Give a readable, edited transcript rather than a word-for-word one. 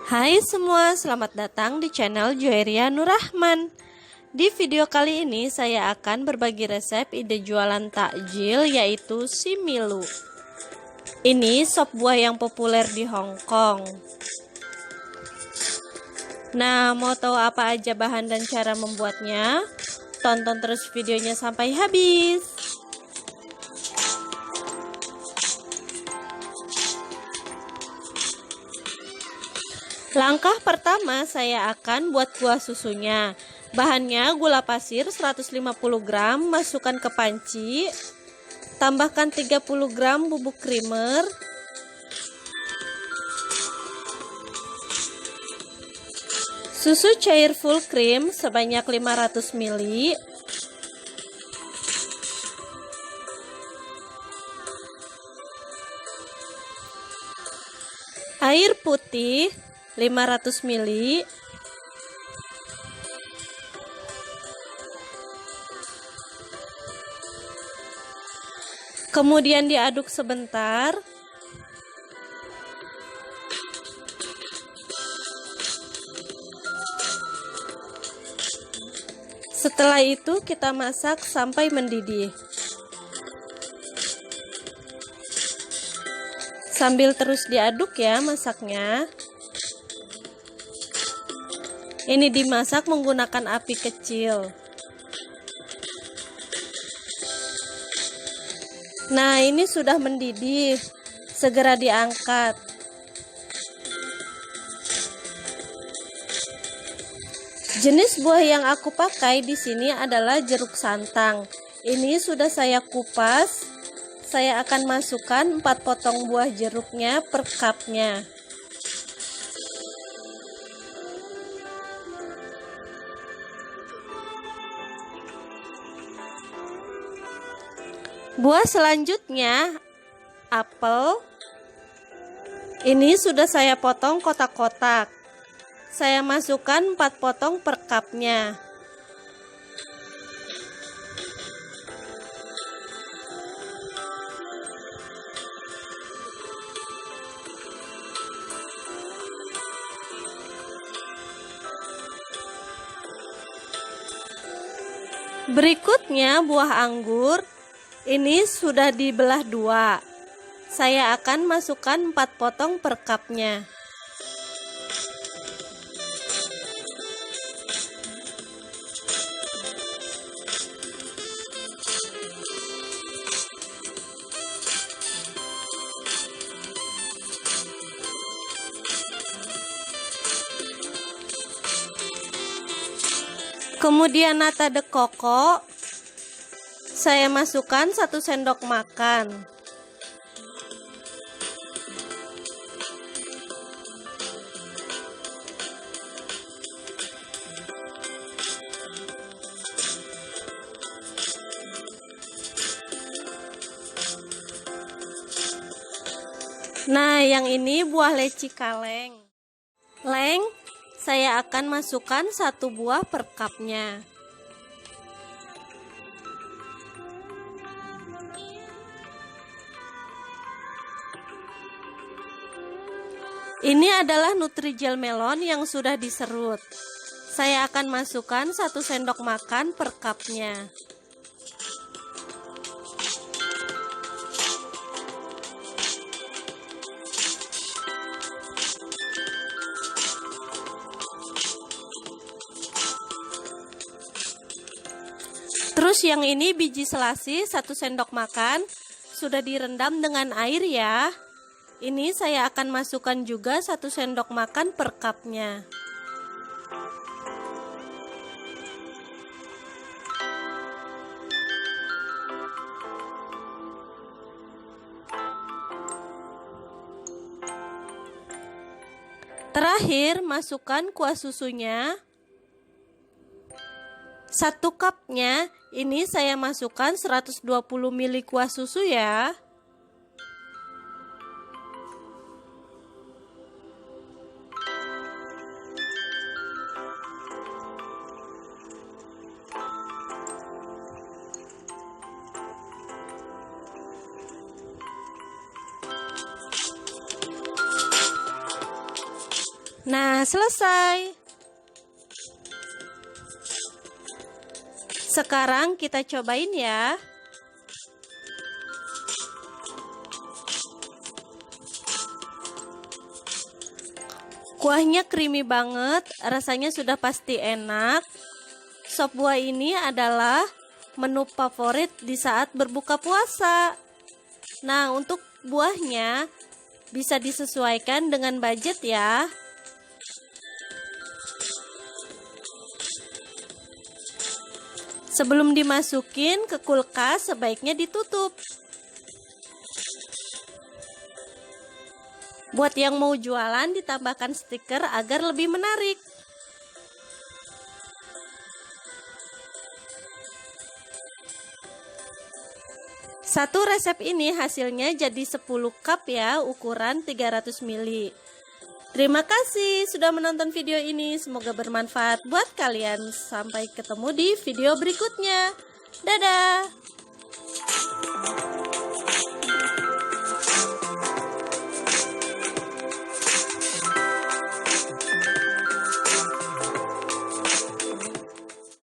Hai semua, selamat datang di channel Joeria Nurrahman. Di video kali ini saya akan berbagi resep ide jualan takjil yaitu Similu. Ini sop buah yang populer di Hong Kong. Nah, mau tahu apa aja bahan dan cara membuatnya? Tonton terus videonya sampai habis. Langkah pertama saya akan buat kuah susunya. Bahannya gula pasir 150 gram, masukkan ke panci. Tambahkan 30 gram bubuk creamer. Susu cair full cream sebanyak 500 ml. Air putih 500 ml. Kemudian diaduk sebentar. Setelah itu kita masak sampai mendidih. Sambil terus diaduk ya masaknya. Ini dimasak menggunakan api kecil. Nah, ini sudah mendidih. Segera diangkat. Jenis buah yang aku pakai di sini adalah jeruk santang. Ini sudah saya kupas. Saya akan masukkan 4 potong buah jeruknya per cupnya. Buah selanjutnya apel. Ini sudah saya potong kotak-kotak. Saya masukkan 4 potong per cupnya. Berikutnya buah anggur. Ini sudah dibelah 2. Saya akan masukkan 4 potong per cupnya. Kemudian nata de coco. Saya masukkan 1 sendok makan. Nah, yang ini buah leci kaleng. Leng, saya akan masukkan 1 buah per cupnya. Ini adalah Nutrijel melon yang sudah diserut. Saya akan masukkan 1 sendok makan per cupnya. Terus yang ini biji selasi 1 sendok makan, sudah direndam dengan air ya. Ini saya akan masukkan juga 1 sendok makan per cupnya. Terakhir, masukkan kuah susunya. 1 cupnya, ini saya masukkan 120 ml kuah susu ya. Nah, selesai. Sekarang kita cobain ya. Kuahnya creamy banget, rasanya sudah pasti enak. Sop buah ini adalah menu favorit di saat berbuka puasa. Nah, untuk buahnya bisa disesuaikan dengan budget ya. Sebelum dimasukin ke kulkas, sebaiknya ditutup. Buat yang mau jualan, ditambahkan stiker agar lebih menarik. Satu resep ini hasilnya jadi 10 cup ya, ukuran 300 ml. Terima kasih sudah menonton video ini, semoga bermanfaat buat kalian. Sampai ketemu di video berikutnya. Dadah!